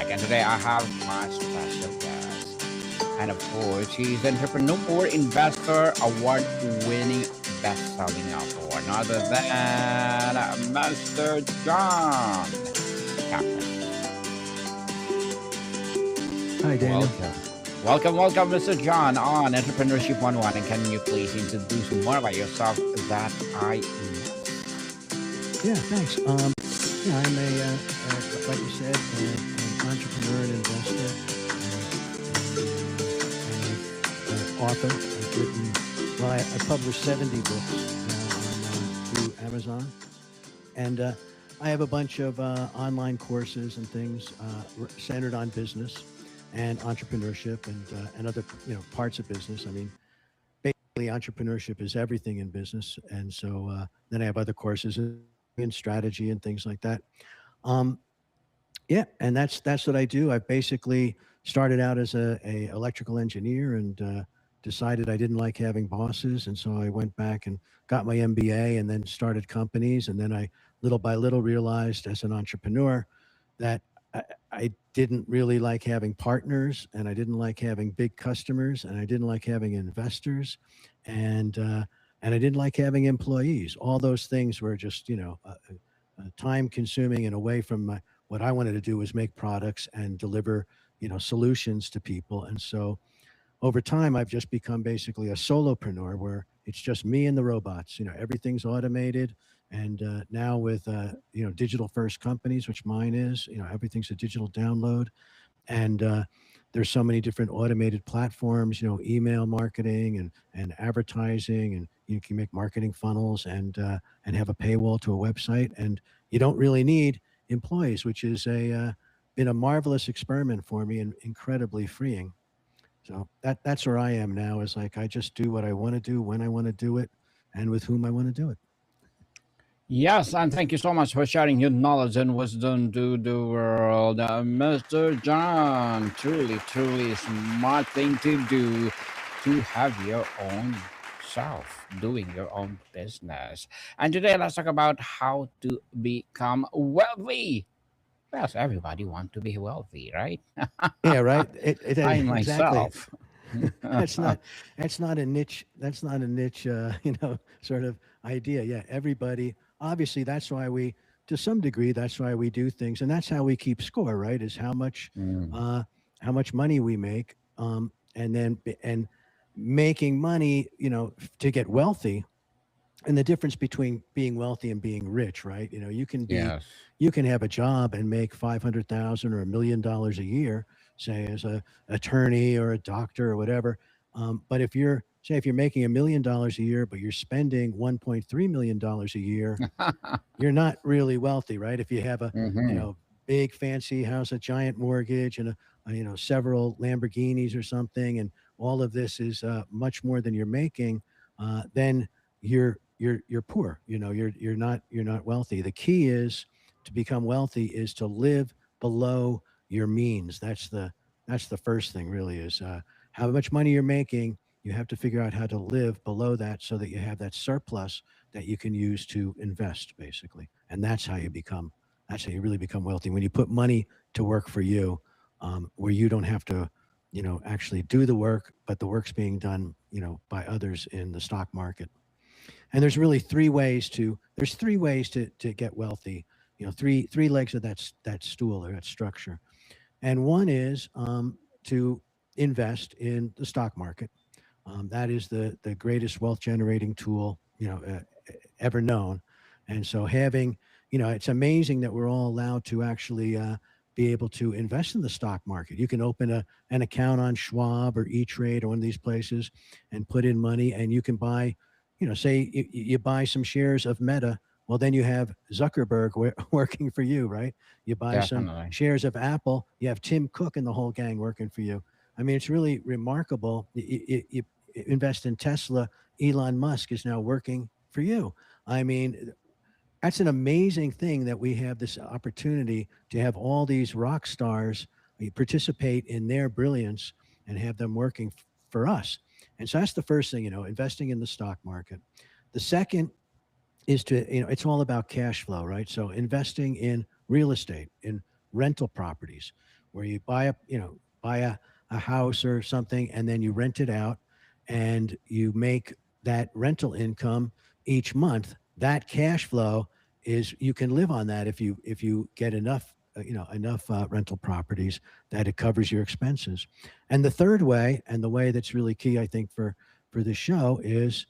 And today I have my special guest. And of course, he's entrepreneur, investor, award-winning, best-selling author, none other than Master John Captain. Hi, Daniel. Welcome, Mr. John on Entrepreneurship 101. And can you please introduce more about yourself that I Yeah, thanks. I'm like you said, an entrepreneur and investor, and author. I've written, I published 70 books through Amazon, and I have a bunch of online courses and things centered on business and entrepreneurship and other parts of business. I mean, basically, entrepreneurship is everything in business, and so then I have other courses in strategy and things like that. Um, yeah, and that's what I do. I basically started out as a electrical engineer and decided I didn't like having bosses, and so I went back and got my MBA and then started companies, and then I little by little realized as an entrepreneur that I didn't really like having partners, and I didn't like having big customers, and I didn't like having investors, and and I didn't like having employees. All those things were just time consuming and away from what I wanted to do was make products and deliver solutions to people. And so over time, I've just become basically a solopreneur where it's just me and the robots. Everything's automated. And now with digital first companies, which mine is, everything's a digital download, and there's so many different automated platforms, email marketing and advertising, and you can make marketing funnels and have a paywall to a website, and you don't really need employees, which is been a marvelous experiment for me and incredibly freeing. So that's where I am now. Is like I just do what I want to do when I want to do it, and with whom I want to do it. Yes, and thank you so much for sharing your knowledge and wisdom to the world, Mr. John. Truly smart thing to do to have your own self, doing your own business. And today, let's talk about how to become wealthy. Yes, everybody wants to be wealthy, right? Yeah, right. I Exactly. myself. that's not that's not a niche. That's not a niche. Sort of idea. Yeah, everybody. Obviously, that's why we, to some degree, that's why we do things, and that's how we keep score. Right? Is Mm, how much money we make, and making money. To get wealthy, and the difference between being wealthy and being rich. Right? yes. You can have a job and make 500,000 or $1 million a year, say as a attorney or a doctor or whatever. But if you're making $1 million a year, but you're spending $1.3 million a year, you're not really wealthy, right? If you have a Hmm. big fancy house, a giant mortgage, and several Lamborghinis or something, and all of this is much more than you're making, then you're poor. You're not wealthy. The key is to become wealthy is to live below your means. That's the first thing, really, is how much money you're making. You have to figure out how to live below that so that you have that surplus that you can use to invest, basically. And that's how you really become wealthy. When you put money to work for you, where you don't have to, actually do the work, but the work's being done, by others in the stock market. And there's three ways to get wealthy. Three legs of that stool or that structure. And one is to invest in the stock market. That is the greatest wealth generating tool ever known. And so it's amazing that we're all allowed to actually be able to invest in the stock market. You can open an account on Schwab or E-Trade or one of these places and put in money, and you can buy, say you buy some shares of Meta. Well, then you have Zuckerberg working for you, right? You buy some Definitely. shares of Apple, you have Tim Cook and the whole gang working for you. I mean, it's really remarkable. You invest in Tesla, Elon Musk is now working for you. I mean, that's an amazing thing that we have this opportunity to have all these rock stars participate in their brilliance and have them working for us. And so that's the first thing, investing in the stock market. The second is it's all about cash flow, right? So investing in real estate, in rental properties. where you buy a house or something, and then you rent it out, and you make that rental income each month. That cash flow is, you can live on that if you get enough enough rental properties that it covers your expenses. And the third way, and the way that's really key, I think, for this show, is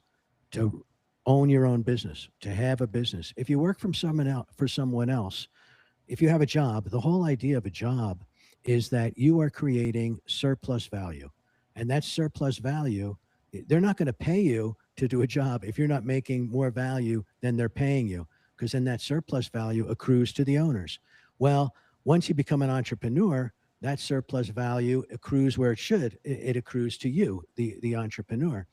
to own your own business, to have a business. If you work from someone else, for someone else, if you have a job, the whole idea of a job is that you are creating surplus value. And that surplus value, they're not going to pay you to do a job if you're not making more value than they're paying you, because then that surplus value accrues to the owners. Well, once you become an entrepreneur, that surplus value accrues where it should. It accrues to you, the entrepreneur.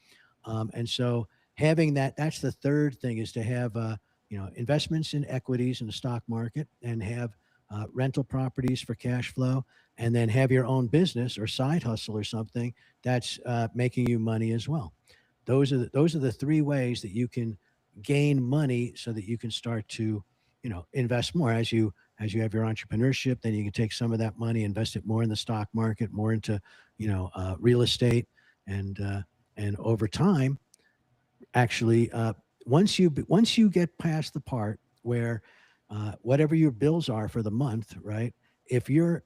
And so having that, that's the third thing, is to have investments in equities in the stock market, and have rental properties for cash flow, and then have your own business or side hustle or something that's making you money as well. Those are the three ways that you can gain money, so that you can start to invest more as you have your entrepreneurship. Then you can take some of that money, invest it more in the stock market, more into real estate, and over time, actually, once you get past the part where whatever your bills are for the month, right? If your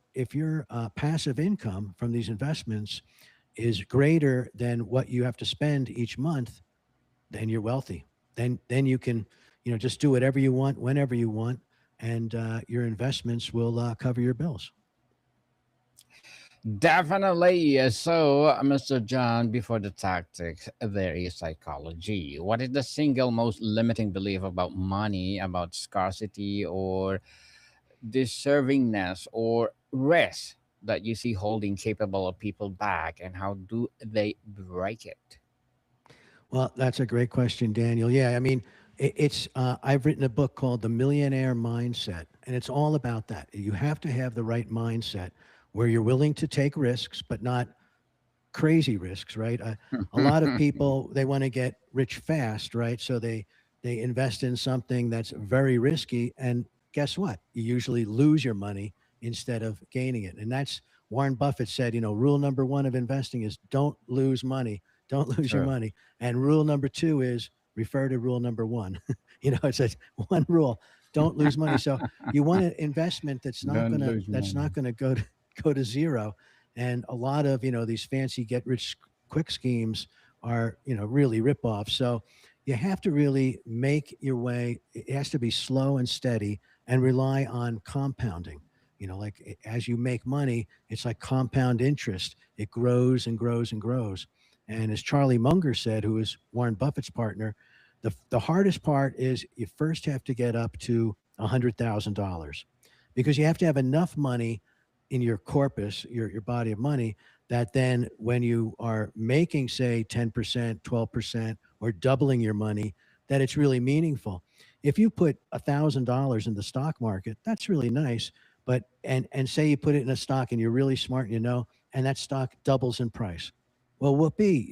passive income from these investments is greater than what you have to spend each month, then you're wealthy. Then you can just do whatever you want whenever you want, and your investments will cover your bills. Definitely. So, Mr. John, before the tactics, there is psychology. What is the single most limiting belief about money, about scarcity, or deservingness, or risk that you see holding capable of people back, and how do they break it? Well, that's a great question, Daniel. Yeah, I mean, it's I've written a book called The Millionaire Mindset, and it's all about that. You have to have the right mindset where you're willing to take risks, but not crazy risks, right? A lot of people, they want to get rich fast, right? So they invest in something that's very risky, and guess what? You usually lose your money instead of gaining it. And that's, Warren Buffett said, rule number one of investing is don't lose money. Don't lose your True. money. And rule number two is refer to rule number one. It says one rule: don't lose money. So you want an investment Don't lose that's not money. gonna go to zero. And a lot of these fancy get rich quick schemes are really ripoffs. So you have to really make your way. It has to be slow and steady, and rely on compounding. Like as you make money, it's like compound interest. It grows and grows and grows. And as Charlie Munger said, who is Warren Buffett's partner, the hardest part is you first have to get up to $100,000, because you have to have enough money in your corpus, your body of money, that then when you are making, say, 10%, 12%, or doubling your money, that it's really meaningful. If you put $1,000 in the stock market, that's really nice. But and say you put it in a stock, and you're really smart, and and that stock doubles in price. Well, whoopee,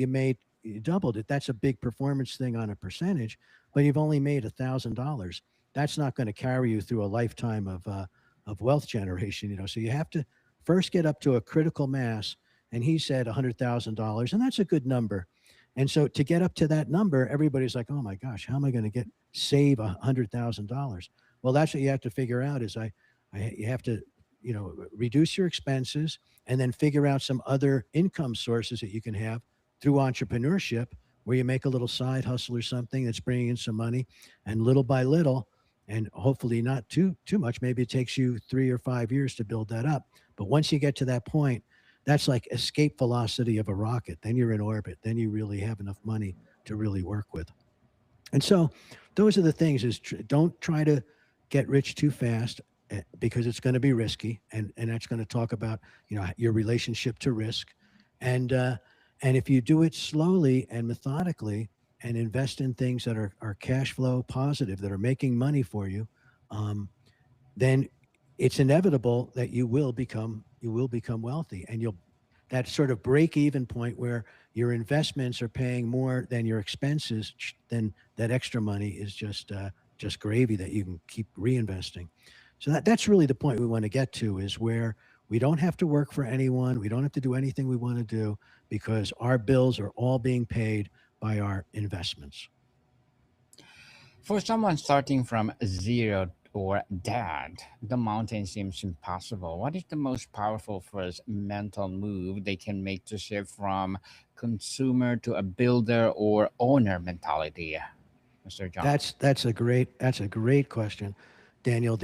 you doubled it. That's a big performance thing on a percentage, but you've only made $1,000. That's not going to carry you through a lifetime of wealth generation. So you have to first get up to a critical mass. And he said $100,000, and that's a good number. And so to get up to that number, everybody's like, "Oh my gosh, how am I going to save $100,000?" Well, that's what you have to figure out. You have to reduce your expenses, and then figure out some other income sources that you can have through entrepreneurship, where you make a little side hustle or something that's bringing in some money, and little by little, and hopefully not too much. Maybe it takes you 3 or 5 years to build that up. But once you get to that point, that's like escape velocity of a rocket. Then you're in orbit. Then you really have enough money to really work with. And so those are the things: is don't try to get rich too fast, because it's going to be risky. And that's going to talk about your relationship to risk. And uh, and if you do it slowly and methodically, and invest in things that are cash flow positive, that are making money for you, um, then it's inevitable that you will become wealthy. And you'll that sort of break even point where your investments are paying more than your expenses, then that extra money is just gravy that you can keep reinvesting. So that's really the point we want to get to, is where We don't have to work for anyone. We don't have to do anything we want to do because our bills are all being paid by our investments. For someone starting from zero or dead, the mountain seems impossible. What is the most powerful first mental move they can make to shift from consumer to a builder or owner mentality, Mr. John? That's a great question, Daniel.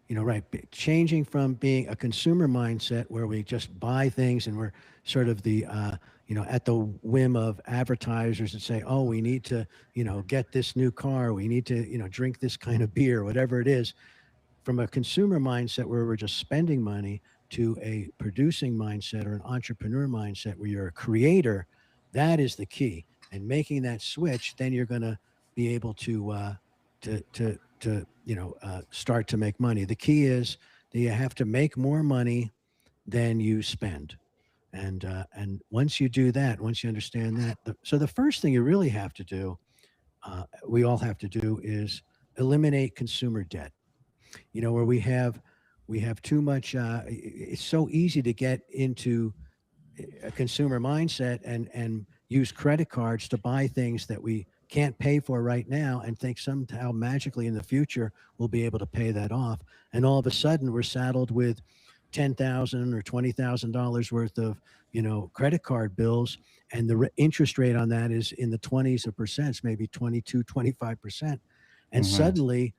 Right, changing from being a consumer mindset where we just buy things and we're sort of at the whim of advertisers that say, oh, we need to, get this new car, we need to, drink this kind of beer, whatever it is, from a consumer mindset where we're just spending money to a producing mindset or an entrepreneur mindset where you're a creator. That is the key. And making that switch, then you're going to be able to start to make money. The key is that you have to make more money than you spend. And once you do that, once you understand that, so the first thing you really have to do, we all have to do, is eliminate consumer debt. Where we have too much. It's so easy to get into a consumer mindset and use credit cards to buy things that we can't pay for right now and think somehow magically in the future we'll be able to pay that off. And all of a sudden we're saddled with $10,000 or $20,000 worth of credit card bills, and the interest rate on that is in the 20s of percents, maybe 22, 25%. And Hmm. suddenly,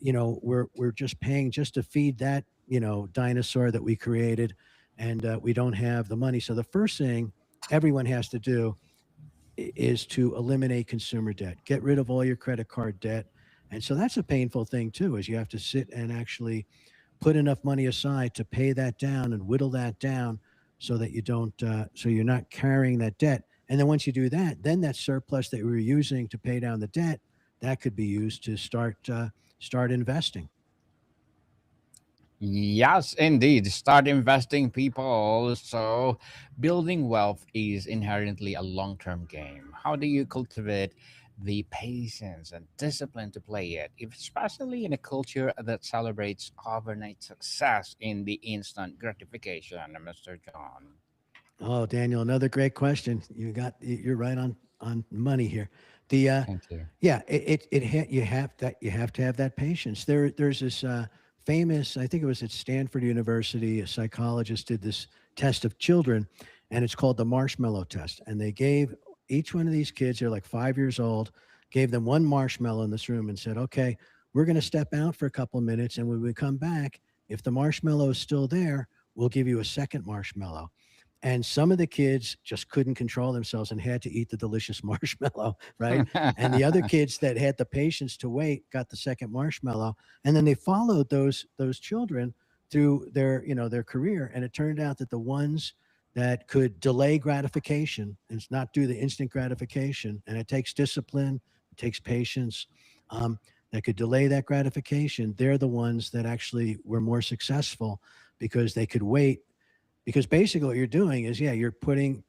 we're just paying just to feed that dinosaur that we created, and we don't have the money. So the first thing everyone has to do is to eliminate consumer debt, get rid of all your credit card debt. And so that's a painful thing too, is you have to sit and actually put enough money aside to pay that down and whittle that down so that you don't so you're not carrying that debt. And then once you do that, then that surplus that we were using to pay down the debt, that could be used to start investing. Yes, indeed. Start investing, people. So, building wealth is inherently a long term game. How do you cultivate the patience and discipline to play it, especially in a culture that celebrates overnight success in the instant gratification, Mr. John? Oh, Daniel, another great question. You're right on money here. The Thank you. Yeah, you have to have that patience. There's this famous, I think it was at Stanford University, a psychologist did this test of children, and it's called the marshmallow test. And they gave each one of these kids, they're like 5 years old, gave them one marshmallow in this room and said, okay, we're going to step out for a couple of minutes, and when we come back, if the marshmallow is still there, we'll give you a second marshmallow. And some of the kids just couldn't control themselves and had to eat the delicious marshmallow, right? And the other kids that had the patience to wait got the second marshmallow. And then they followed those children through their career. And it turned out that the ones that could delay gratification and not do the instant gratification, and it takes discipline, it takes patience, that could delay that gratification, they're the ones that actually were more successful because they could wait. Because basically what you're doing is, yeah, you're putting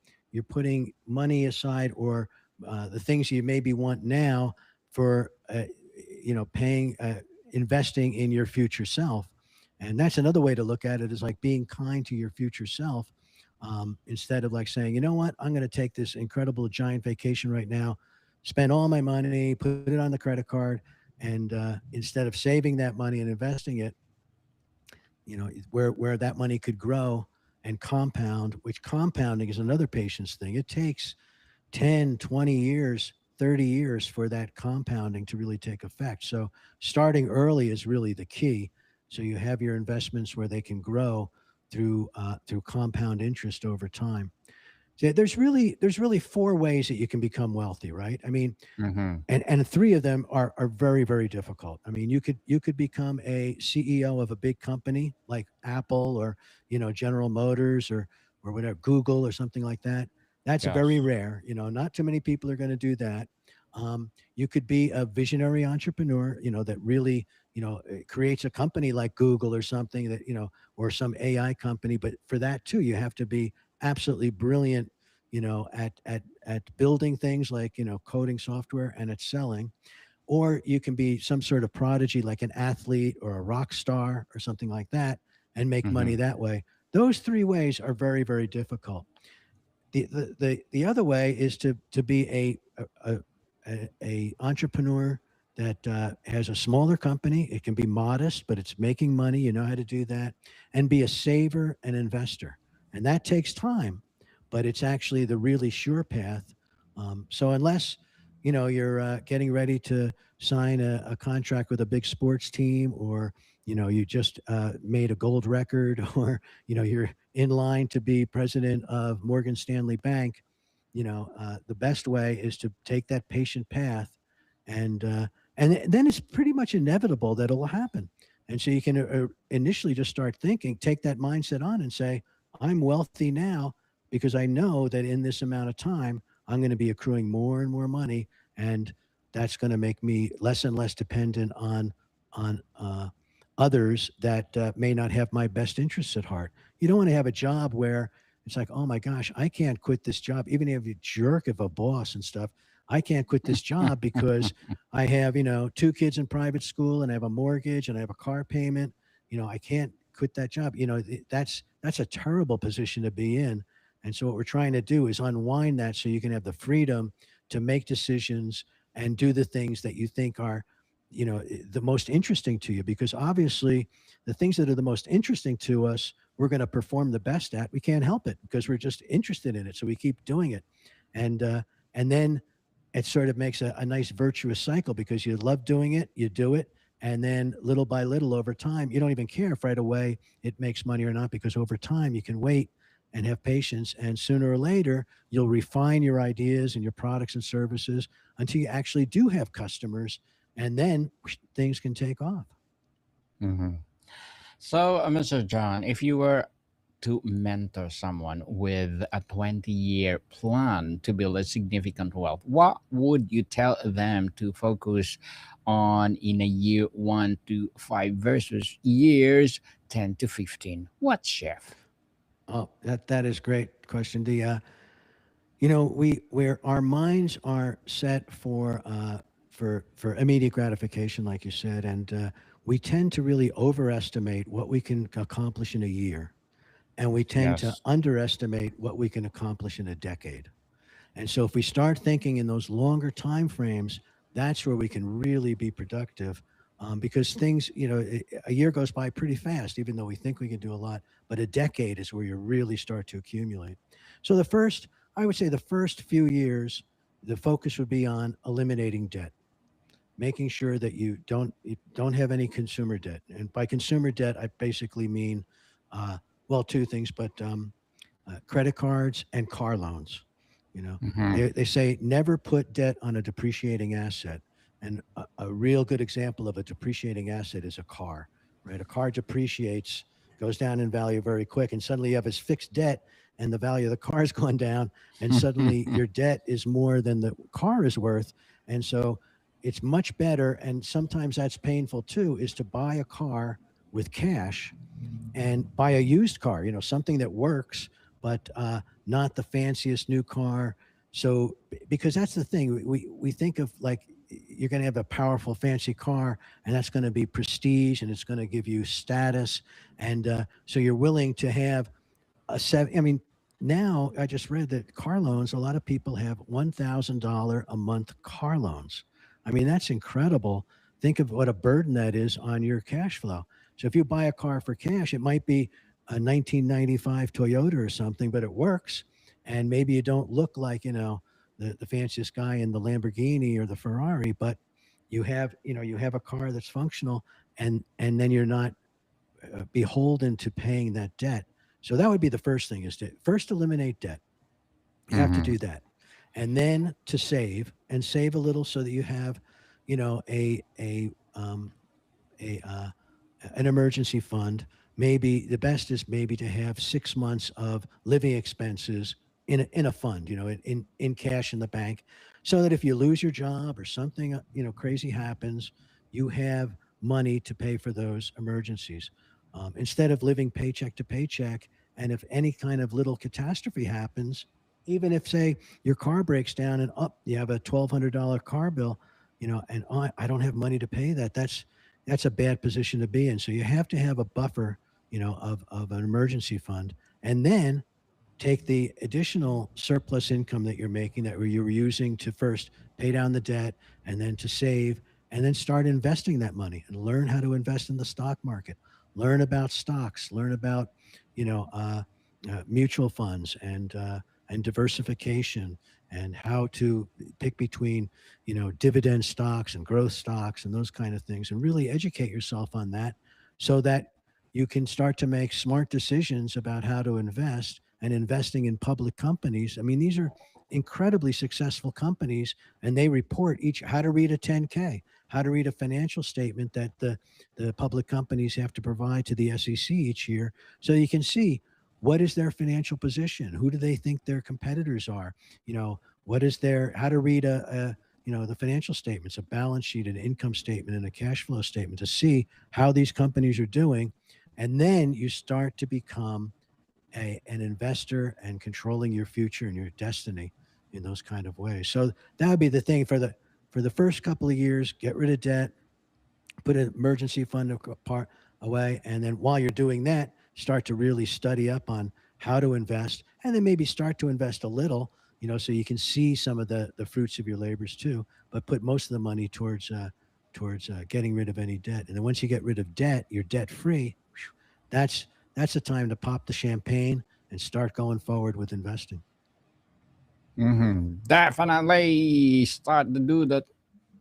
money aside, or the things you maybe want now for paying investing in your future self. And that's another way to look at it, is like being kind to your future self, instead of like saying, you know what, I'm going to take this incredible giant vacation right now, spend all my money, put it on the credit card, and instead of saving that money and investing it, where that money could grow and compound, which compounding is another patience thing. It takes 10, 20 years, 30 years for that compounding to really take effect. So starting early is really the key. So you have your investments where they can grow through compound interest over time. So there's really four ways that you can become wealthy, right? I mean, Hmm. and three of them are very, very difficult. I mean, you could become a CEO of a big company like Apple, or General Motors, or whatever, Google or something like that. That's very Yes. rare. Not too many people are going to do that. You could be a visionary entrepreneur, that really creates a company like Google or something, that or some AI company. But for that too, you have to be absolutely brilliant, at building things like coding software, and at selling. Or you can be some sort of prodigy like an athlete or a rock star or something like that, and make Hmm. money that way. Those three ways are very, very difficult. The other way is to be a entrepreneur that has a smaller company. It can be modest, but it's making money. You know how to do that, and be a saver and investor, and that takes time, but it's actually the really sure path. So unless you're getting ready to sign a contract with a big sports team, or you just made a gold record, or you're in line to be president of Morgan Stanley Bank, the best way is to take that patient path, and then it's pretty much inevitable that it'll happen. And so you can initially just start thinking, take that mindset on, and say, I'm wealthy now because I know that in this amount of time, I'm going to be accruing more and more money, and that's going to make me less and less dependent on others that may not have my best interests at heart. You don't want to have a job where it's like, oh my gosh, I can't quit this job, even if you're a jerk of a boss and stuff. I can't quit this job because I have, two kids in private school, and I have a mortgage, and I have a car payment. I can't quit that job. That's a terrible position to be in. And so what we're trying to do is unwind that so you can have the freedom to make decisions and do the things that you think are, the most interesting to you. Because obviously, the things that are the most interesting to us, we're going to perform the best at. We can't help it because we're just interested in it, so we keep doing it, and then it sort of makes a nice virtuous cycle because you love doing it, you do it, and then little by little over time, you don't even care if right away it makes money or not, because over time you can wait and have patience, and sooner or later you'll refine your ideas and your products and services until you actually do have customers, and then things can take off. Mhm. So, Mr. John, if you were to mentor someone with a 20-year plan to build a significant wealth, what would you tell them to focus on in a year 1 to 5 versus years 10 to 15? What, chef? Oh, that is great question. Where our minds are set for immediate gratification, like you said, and we tend to really overestimate what we can accomplish in a year, and we tend to Yes. underestimate what we can accomplish in a decade. And so if we start thinking in those longer time frames, that's where we can really be productive. Because things, a year goes by pretty fast, even though we think we can do a lot. But a decade is where you really start to accumulate. So I would say the first few years, the focus would be on eliminating debt, making sure that you don't have any consumer debt. And by consumer debt, I basically mean, well, two things, but credit cards and car loans. You know, Mm-hmm. they say never put debt on a depreciating asset. And a real good example of a depreciating asset is a car, right? A car depreciates, goes down in value very quick, and suddenly you have this fixed debt, and the value of the car's gone down, and suddenly your debt is more than the car is worth. And so it's much better, and sometimes that's painful too, is to buy a car with cash and buy a used car, something that works, but not the fanciest new car. So, because that's the thing, we think of like you're going to have a powerful, fancy car, and that's going to be prestige, and it's going to give you status. And so you're willing to have I mean, now I just read that car loans, a lot of people have $1,000 a month car loans. I mean, that's incredible. Think of what a burden that is on your cash flow. So if you buy a car for cash, it might be a 1995 Toyota or something, but it works. And maybe you don't look like, the fanciest guy in the Lamborghini or the Ferrari, but you have a car that's functional, and then you're not beholden to paying that debt. So that would be the first thing, is to first eliminate debt. You have to Mm-hmm. do that. And then to save, and save a little so that you have, you know, a an emergency fund. Maybe the best is maybe to have 6 months of living expenses in a fund, in cash in the bank, so that if you lose your job or something crazy happens, you have money to pay for those emergencies, instead of living paycheck to paycheck. And if any kind of little catastrophe happens, even if, say, your car breaks down and up, you have a $1,200 car bill, and I don't have money to pay that. That's a bad position to be in. So you have to have a buffer, of an emergency fund, and then take the additional surplus income that you're making that you were using to first pay down the debt and then to save and then start investing that money and learn how to invest in the stock market, learn about stocks, learn about you know mutual funds and diversification and how to pick between dividend stocks and growth stocks and those kind of things, and really educate yourself on that so that you can start to make smart decisions about how to invest and investing in public companies. I mean, these are incredibly successful companies, and they report each how to read a 10K, how to read a financial statement that the public companies have to provide to the SEC each year, so you can see what is their financial position, who do they think their competitors are, what is their how to read the financial statements, a balance sheet, an income statement, and a cash flow statement to see how these companies are doing, and then you start to become an investor and controlling your future and your destiny in those kind of ways. So that would be the thing for the first couple of years. Get rid of debt, put an emergency fund apart away, and then while you're doing that, start to really study up on how to invest, and then maybe start to invest a little, so you can see some of the fruits of your labors too. But put most of the money towards getting rid of any debt, and then once you get rid of debt, you're debt free. That's that's the time to pop the champagne and start going forward with investing. Definitely start to do the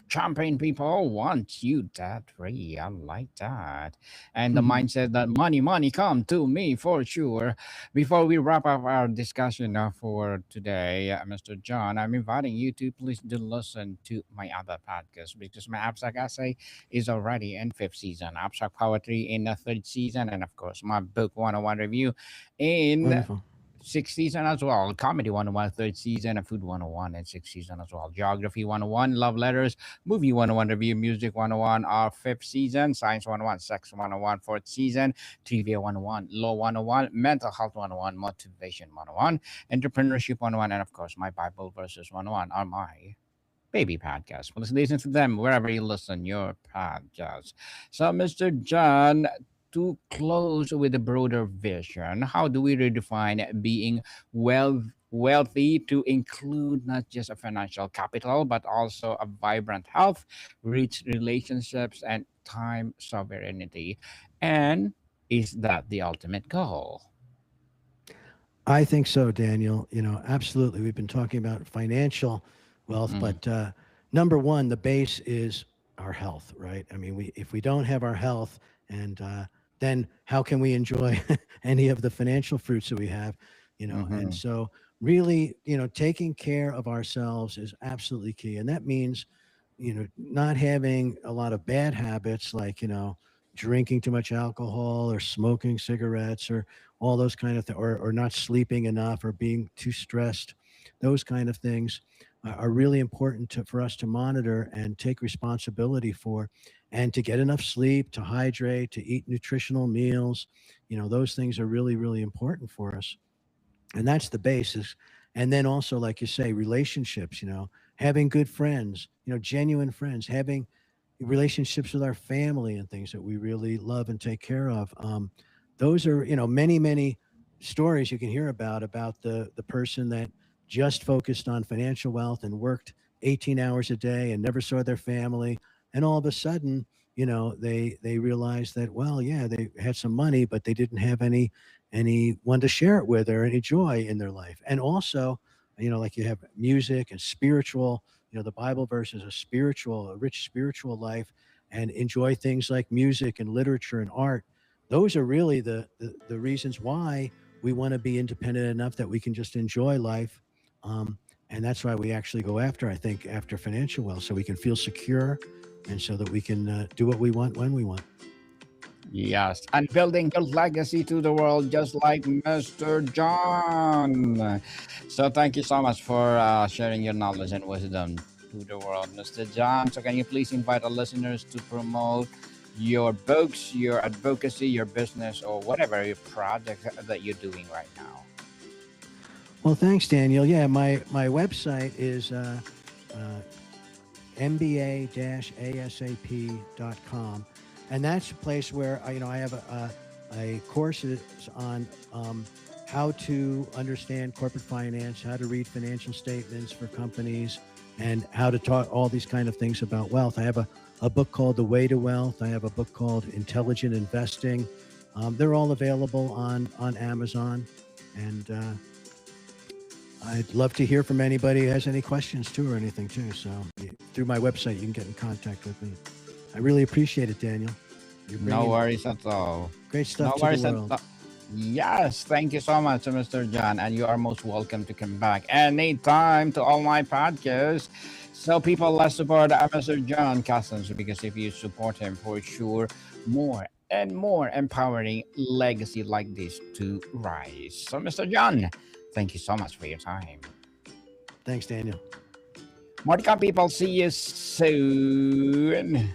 champagne people want you that free. I like that. And the mindset that money come to me for sure. Before we wrap up our discussion for today, Mr. John, I'm inviting you to please do listen to my other podcast because my abstract essay is already in fifth season, abstract poetry in the third season, and of course my book 101 review in Wonderful. sixth season as well. Comedy 101, third season, and Food 101, and sixth season as well. Geography 101, Love Letters, Movie 101, Review, Music 101, our fifth season. Science 101, Sex 101, fourth season. Trivia 101, Law 101, Mental Health 101, Motivation 101, Entrepreneurship 101, and of course, my Bible Verses 101 are my baby podcast. Please listen to them wherever you listen your podcast. So, Mr. John, to close with a broader vision, how do we redefine being wealthy to include not just a financial capital, but also a vibrant health, rich relationships, and time sovereignty? And is that the ultimate goal? I think so, Daniel. Absolutely. We've been talking about financial wealth, Mm-hmm. but number one, the base is our health, right? I mean, if we don't have our health, and then how can we enjoy any of the financial fruits that we have? And Mm-hmm. so, really, taking care of ourselves is absolutely key, and that means not having a lot of bad habits like, drinking too much alcohol or smoking cigarettes or all those kind of things, or not sleeping enough or being too stressed. Those kind of things are really important for us to monitor and take responsibility for, and to get enough sleep, to hydrate, to eat nutritional meals. Those things are really, really important for us, and that's the basis. And then also, like you say, relationships, having good friends, genuine friends, having relationships with our family and things that we really love and take care of. Those are, many, many stories you can hear about the person that just focused on financial wealth and worked 18 hours a day and never saw their family, and all of a sudden, they realized that, well, yeah, they had some money, but they didn't have anyone to share it with or any joy in their life. And also, like you have music and spiritual, the Bible verse is a rich spiritual life, and enjoy things like music and literature and art. Those are really the reasons why we want to be independent enough that we can just enjoy life. And that's why we actually go after, I think, after financial wealth, so we can feel secure and so that we can do what we want when we want. Yes, and building your legacy to the world, just like Mr. John. So, thank you so much for sharing your knowledge and wisdom to the world, Mr. John. So, can you please invite our listeners to promote your books, your advocacy, your business, or whatever your project that you're doing right now? Well, thanks, Daniel. Yeah, my website is mba-asap.com, and that's a place where I have a course on how to understand corporate finance, how to read financial statements for companies, and how to talk all these kind of things about wealth. I have a book called The Way to Wealth. I have a book called Intelligent Investing. They're all available on Amazon, and I'd love to hear from anybody who has any questions too or anything too. So through my website, you can get in contact with me. I really appreciate it, Daniel. You're No bringing worries at all. great No stuff to the worries at world. all. Yes, thank you so much, Mr. John, and you are most welcome to come back anytime to all my podcasts. So people, let's support Mr. John Cousins, because if you support him, for sure, more and more empowering legacy like this to rise. So, Mr. John, thank you so much for your time. Thanks, Daniel. Mordecai people, see you soon.